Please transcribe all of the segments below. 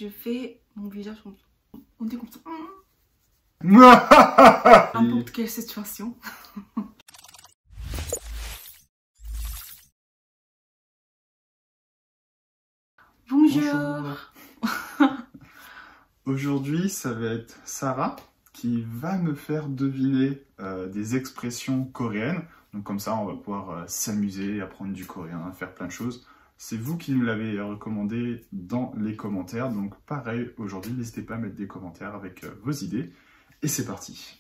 je fais mon visage comme ça. On dit comme ça. N'importe quelle situation. Bonjour. Aujourd'hui, ça va être Sarah qui va me faire deviner des expressions coréennes. Donc comme ça, on va pouvoir s'amuser, apprendre du coréen, faire plein de choses. C'est vous qui nous l'avez recommandé dans les commentaires. Donc pareil, aujourd'hui, n'hésitez pas à mettre des commentaires avec vos idées. Et c'est parti.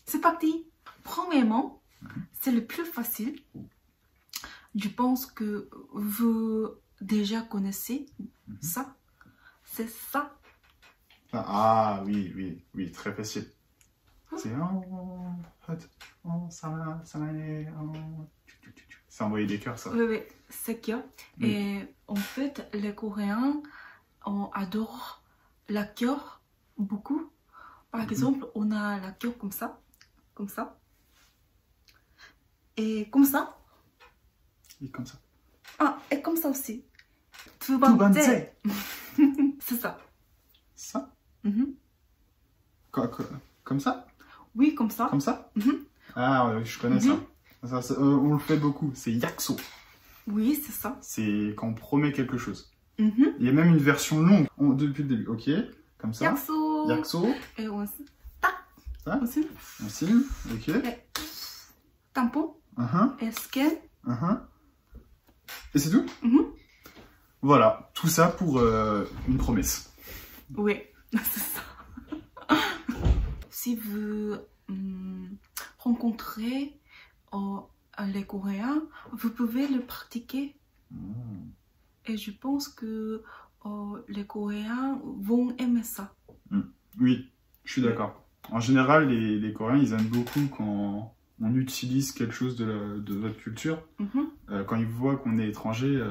C'est parti. Premièrement, c'est le plus facile. Je pense que vous déjà connaissez ça. C'est ça. Ah oui, très facile. C'est c'est envoyer des cœurs, ça. Oui, c'est cœur. Et en fait, les Coréens, on adore la cœur beaucoup. Par exemple, on a la cœur comme ça, et comme ça. Et comme ça. Ah, et comme ça aussi. 두 번째. C'est ça. Ça? Comme ça? Oui, comme ça. Comme ça? Ah oui, je connais ça. On le fait beaucoup. C'est yakso. Oui, c'est ça. C'est quand on promet quelque chose. Il y a même une version longue depuis le début. Ok, comme ça. Yakso. Yakso. Et on tac. Ça? On signe. On signe. Ok. Et tampon. Et scan. Et c'est tout? Voilà, tout ça pour une promesse. Oui, c'est ça. Si vous rencontrez les Coréens, vous pouvez le pratiquer. Et je pense que les Coréens vont aimer ça. Oui, je suis d'accord. En général, les Coréens, ils aiment beaucoup quand on utilise quelque chose de votre culture. Quand ils voient qu'on est étranger,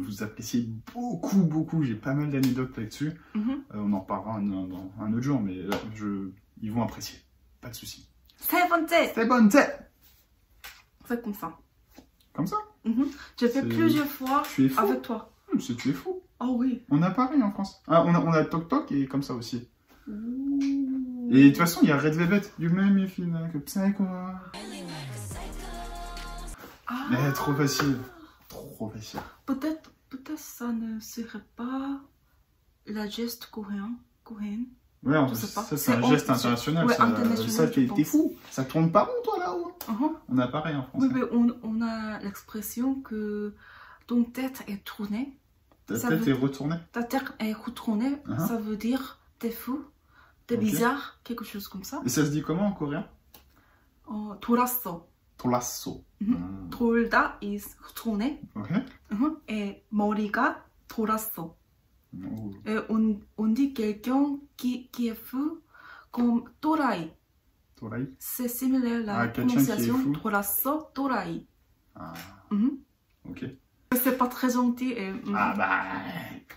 vous appréciez beaucoup. J'ai pas mal d'anecdotes là-dessus. On en parlera un autre jour, mais là, ils vont apprécier. Pas de souci. 세 번째. 세 번째. C'est comme ça. Comme ça? J'ai fait plusieurs fois avec toi. Tu es fou. Oh oui. On a pareil en France. Ah, on a Tok Tok et comme ça aussi. Et de toute façon, il y a Red Velvet. You make me feel like a psycho. Trop facile. Trop facile. Peut-être ça ne serait pas la geste coréenne. Ouais, ça c'est un geste international. Ouais, ça t'es fou. Ça tourne pas rond, toi, là-haut. On a pareil en France. Oui, mais on a l'expression que ton tête est tournée. Ta tête est retournée. Ta tête est retournée, ça veut dire t'es fou, t'es bizarre, quelque chose comme ça. Et ça se dit comment en coréen? 돌았어. 돌았어. 돌다 is retourner. Et 머리가 돌았어. Et on dit quelqu'un qui est fou comme 또라이. 또라이? C'est similaire à la prononciation 돌았어, 또라이. Ok. C'est pas très gentil et...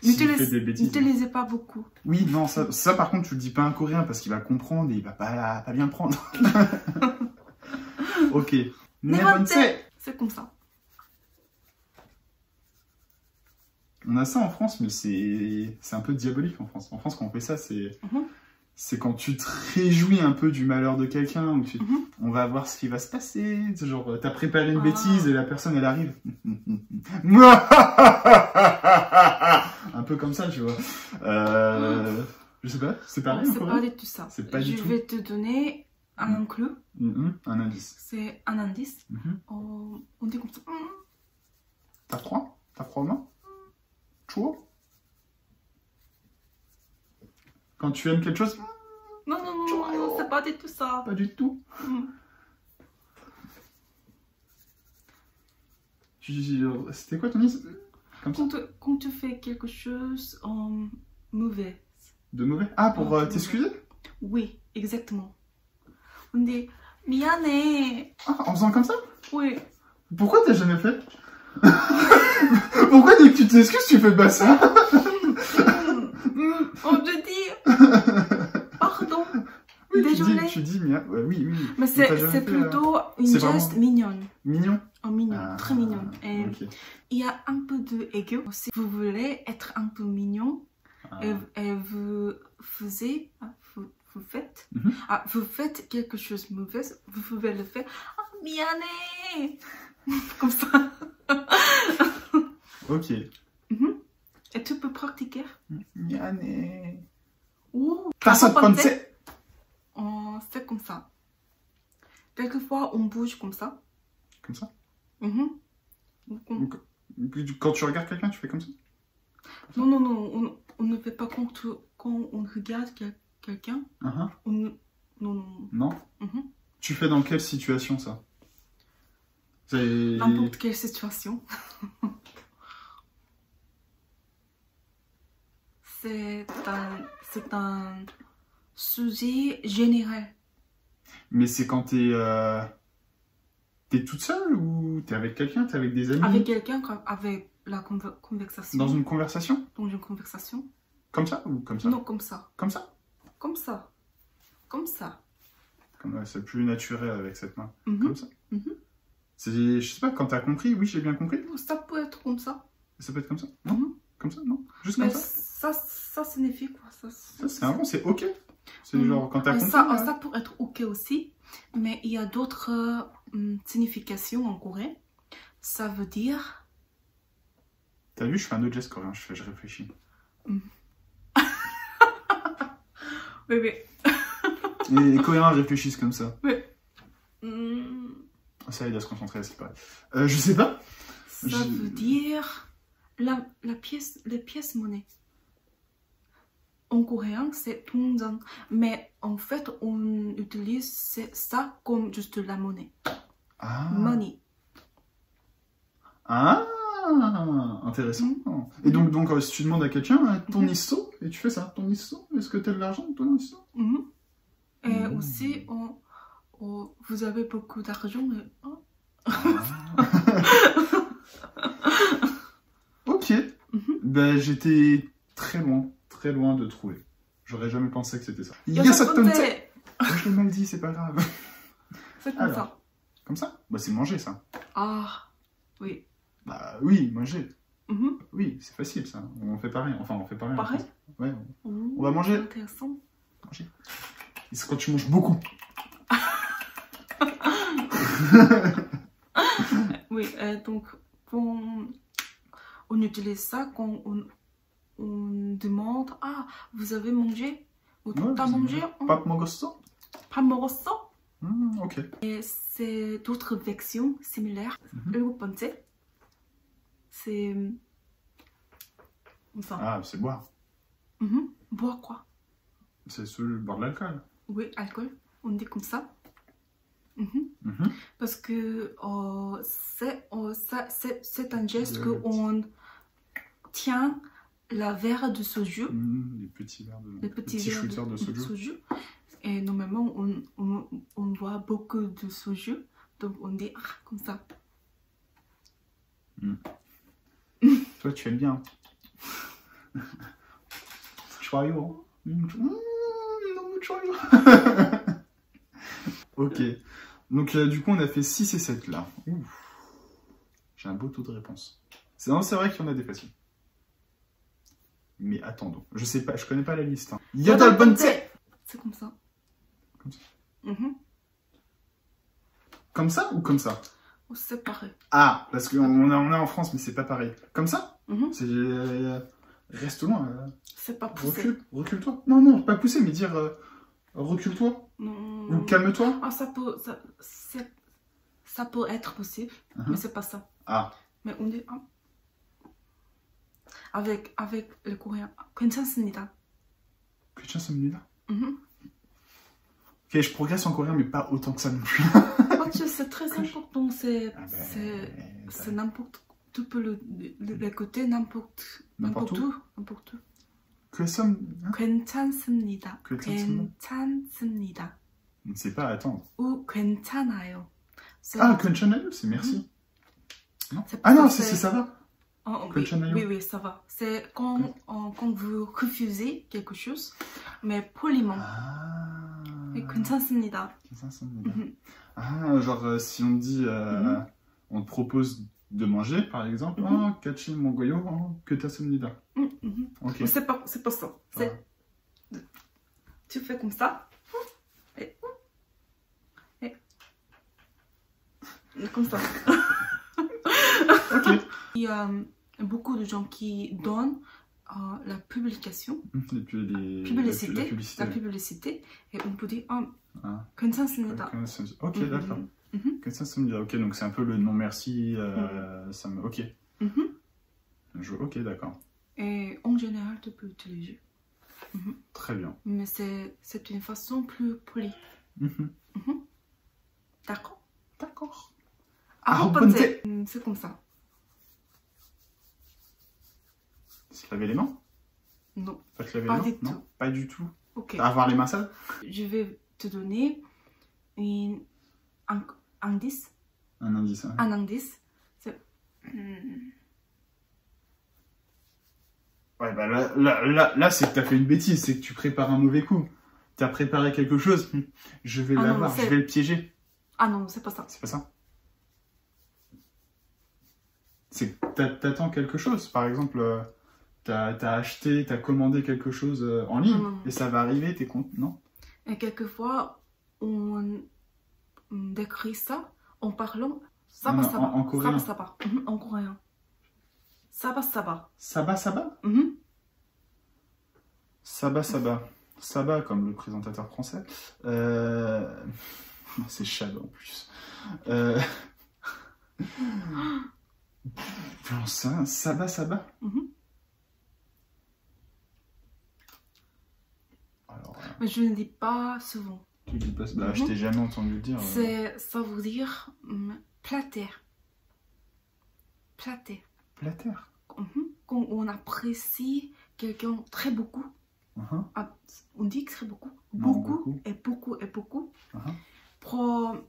N'utilisez pas beaucoup. Oui, non, ça par contre tu le dis pas à un coréen parce qu'il va comprendre et il va pas bien le prendre. Ok. C'est comme ça. On a ça en France, mais c'est un peu diabolique en France. En France, quand on fait ça, c'est quand tu te réjouis un peu du malheur de quelqu'un, ou on va voir ce qui va se passer. Genre, t'as préparé une bêtise et la personne, elle arrive. Un peu comme ça, tu vois. Je sais pas, c'est pareil. C'est pas du tout ça. Je vais te donner un clou. Un indice. C'est un indice. On dit comme ça. T'as froid aux mains? Chaud? Quand tu aimes quelque chose? Non, c'est pas du tout ça. Pas du tout. C'était quoi ton idée? Quand tu fais quelque chose en mauvais. De mauvais? Ah, pour t'excuser? Oui, exactement. On dit 미안해. Ah, en faisant comme ça? Oui. Pourquoi t'as jamais fait? Pourquoi dès que tu t'excuses, tu fais pas ça? On te dit pardon. Oui, désolé. Tu dis oui. Mais c'est plutôt une geste mignonne. Mignon? Mignon, très mignon. Et il y a un peu de aigu. Si vous voulez être un peu mignon, Et vous faisiez, vous faites, vous faites quelque chose de mauvais, vous pouvez le faire. Ah, miane! Comme ça. Ok. Et tu peux pratiquer. Miane. Oh, Da섯 bonce. C'est comme ça. Quelquefois, on bouge comme ça. Comme ça? Donc, Quand tu regardes quelqu'un, tu fais comme ça? Non, on ne fait pas quand on regarde quelqu'un. Non. Tu fais dans quelle situation ça? N'importe quelle situation. C'est un sujet général. Mais c'est quand t'es toute seule ou t'es avec quelqu'un, t'es avec des amis? Avec quelqu'un, avec la conversation. Dans une conversation? Dans une conversation. Comme ça ou comme ça? Non, comme ça. Comme ça? Comme ça. Comme ça. C'est plus naturel avec cette main. Mm-hmm. Comme ça. Je sais pas, quand t'as compris, oui, j'ai bien compris. Ça peut être comme ça. Ça peut être comme ça? Non? Comme ça? Non? Juste comme ça? Ça signifie quoi? Ça c'est un bon, c'est ok. C'est genre quand t'as compris. Ça peut être ok aussi, mais il y a d'autres significations en coréen. Ça veut dire... T'as vu, je fais un autre geste coréen, je réfléchis. Oui. Et les Coréens réfléchissent comme ça. Oui. Ça aide à se concentrer à ce qui paraît. Je sais pas. Ça veut dire les pièces monnaie. En coréen, c'est 동전. Mais en fait, on utilise ça comme juste la monnaie. Money. Ah, intéressant. Et donc si tu demandes à quelqu'un ton isto, et tu fais ça, ton isto, est-ce que t'as de l'argent, ton isto? Et aussi, vous avez beaucoup d'argent. Mais... Ok. Ben, j'étais très loin de trouver. J'aurais jamais pensé que c'était ça. Je l'ai mal dit, c'est pas grave. C'est comme ça. Comme ça? Bah c'est manger ça. Ah, oui. Bah oui, manger. Oui, c'est facile ça. On fait pareil. Enfin, on fait pareil. Pareil? Ouais. On va manger. Intéressant. Manger. Et c'est quand tu manges beaucoup. Oui, donc on utilise ça quand on demande « Ah, vous avez mangé? T'as mangé? 밥 먹었어? 밥 먹었어? » Ok. Et c'est d'autres versions similaires. 일곱 번째, c'est... Enfin, Ah, c'est boire. boire quoi? C'est boire de l'alcool. Oui, alcool. On dit comme ça. Parce que c'est un geste qu'on tient la verre de soju. Les petits verres de... Les petits shooters de soju. Et normalement, on boit beaucoup de soju. Donc on dit comme ça. Toi, tu aimes bien. Choyo. Ok. Donc du coup, on a fait 6 et 7 là. J'ai un beau taux de réponse. C'est vrai qu'il y en a des faciles. Mais attendons. Je sais pas, je connais pas la liste. Yodel bonte. C'est comme ça. Comme ça. Comme ça ou comme ça? C'est pareil. Ah, parce qu'on a en France, mais c'est pas pareil. Comme ça? Reste loin. C'est pas poussé. Recule-toi. Non, pas pousser, mais dire recule-toi. Ou calme-toi. Ah, ça peut être possible, mais c'est pas ça. Mais on dit avec le coréen. 괜찮습니다. 괜찮습니다. Ok, je progresse en coréen, mais pas autant que ça non plus. C'est très important. C'est n'importe. Tu peux l'écouter n'importe où. 괜찮습니다. 괜찮습니다. C'est pas attendre. Ou 괜찮아요. 괜찮아요, c'est merci. Non. Ah non, c'est ça va. Oui, ça va. C'est quand vous refusez quelque chose, mais poliment. 괜찮습니다. 괜찮습니다. Genre si on dit, on te propose de manger, par exemple. Oh, Kachi Mongoyo, que t'asomnida. Ok. C'est pas ça. C'est... Tu fais comme ça. Et comme ça. Ok. Il y a beaucoup de gens qui donnent la publication, la publicité, et on peut dire 괜찮습니다. Ok, d'accord. 괜찮습니다. Ok, donc c'est un peu le non merci. Ça me... Ok. Ok, d'accord. Et en général, tu peux utiliser. Très bien. Mais c'est une façon plus polie. D'accord. D'accord. C'est comme ça. Se laver les mains? Non. Pas te laver Pas les mains? du tout. Non, pas du tout. Ok. Avoir les mains sales? Je vais te donner un indice. Un indice. Hein. Un indice. Ouais, bah là c'est que t'as fait une bêtise, c'est que tu prépares un mauvais coup. T'as préparé quelque chose, je vais l'avoir, je vais le piéger. Ah non, c'est pas ça. C'est pas ça. C'est que t'attends quelque chose, par exemple, t'as acheté, t'as commandé quelque chose en ligne, et ça va arriver, t'es content, non? Et quelquefois, on décrit ça en parlant saba saba. En coréen. Saba saba. En coréen. Saba saba. Saba saba? Saba saba. Saba comme le présentateur français. C'est Chab en plus. Ça, Saba saba. Alors, mais je ne dis pas souvent. Tu dis pas, bah, je t'ai jamais entendu le dire. Ça veut dire plater. Plater. Plater. Quand on apprécie quelqu'un très beaucoup. On dit très beaucoup. Beaucoup et beaucoup et beaucoup. Pour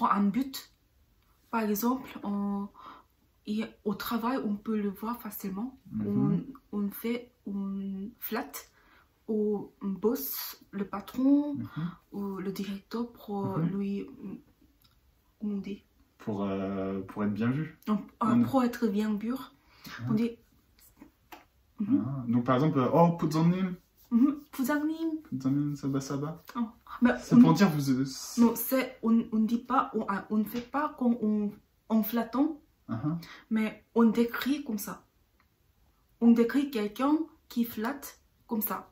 un but. Par exemple, au travail, on peut le voir facilement. On flatte au boss, le patron, ou le directeur pour lui... Comment on dit? Pour être bien vu. Pour être bien vu. On dit... Donc par exemple, oh, 부장님. 부장님. 부장님, saba saba. C'est on, pour dire vous. Non, on dit pas, on ne fait pas quand on flattant, mais on décrit comme ça. On décrit quelqu'un qui flatte comme ça.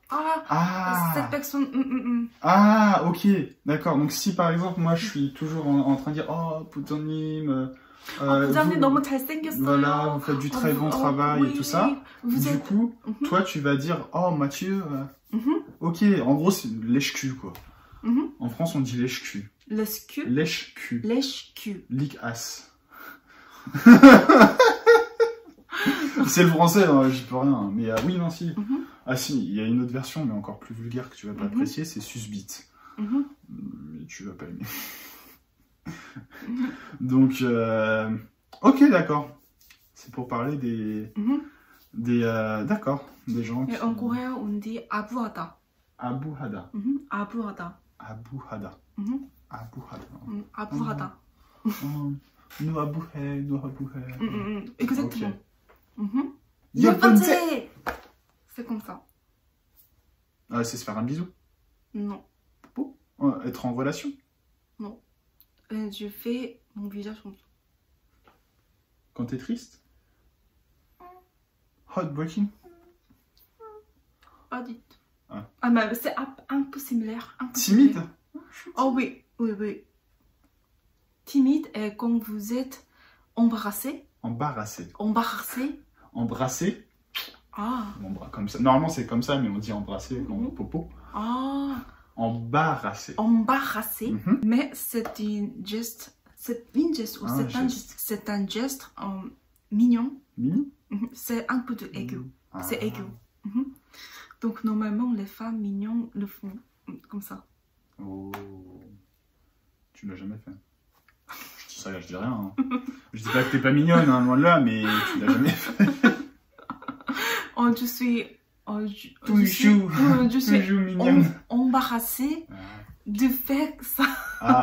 Cette personne. Ah, ok, d'accord. Donc si par exemple moi je suis toujours en train de dire oh 부장님. 부장님 너무 잘생겼어요. Voilà, vous faites du très bon travail oui, et tout ça. Du coup, toi tu vas dire oh Mathieu. Ok, en gros c'est lèche-cul quoi. En France on dit lèche-cul. Lèche-cul. Lèche-cul. Lèche-cul. Lick-ass. C'est le français, hein, j'y peux rien. Mais oui, non, si. Ah si, il y a une autre version, mais encore plus vulgaire que tu vas pas apprécier, c'est susbite. Mais tu vas pas aimer. Donc, ok, d'accord. C'est pour parler d'accord, des gens qui... Et en coréen, on dit abuhada. Abuhada. Abuhada. Abuhada. Abuhada. Abuhada. Nous abouhé, nous abouhé. Exactement. Yopante. C'est comme ça. C'est se faire un bisou. Non. Être en relation. Non. Je fais mon visage comme ça. Quand t'es triste. Heartbreaking. Pas du tout. Mais c'est un peu similaire. Timide. Oh oui, oui, oui. Timide est quand vous êtes embarrassé. Embarrassé. Embarrassé. Embrassé. Comme ça. Normalement c'est comme ça, mais on dit embrasser comme popo. Embarrassé. Embarrassé. Mais c'est une geste. C'est un geste mignon. Mignon. C'est un peu de aigu. C'est aigu. Donc normalement les femmes mignonnes le font comme ça. Oh. Tu l'as jamais fait. Je dis ça, je dis rien. Hein. Je dis pas que t'es pas mignonne, hein, loin de là, mais tu l'as jamais fait. Je suis toujours mignonne. Embarrassée de faire ça.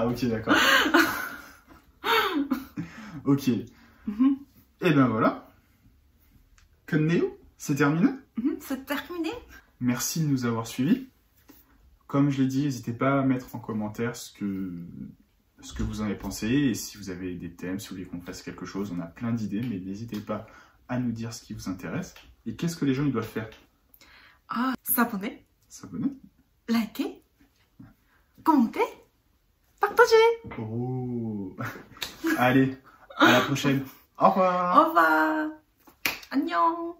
Ok, d'accord. Ok. Et ben voilà. Néo, c'est terminé. C'est terminé. Merci de nous avoir suivis. Comme je l'ai dit, n'hésitez pas à mettre en commentaire ce que vous en avez pensé. Et si vous avez des thèmes, si vous voulez qu'on fasse quelque chose, on a plein d'idées, mais n'hésitez pas à nous dire ce qui vous intéresse. Et qu'est-ce que les gens ils doivent faire? Ah, s'abonner, liker, commenter, partager. Oh. Allez, à la prochaine. Au revoir. Au revoir. 안녕.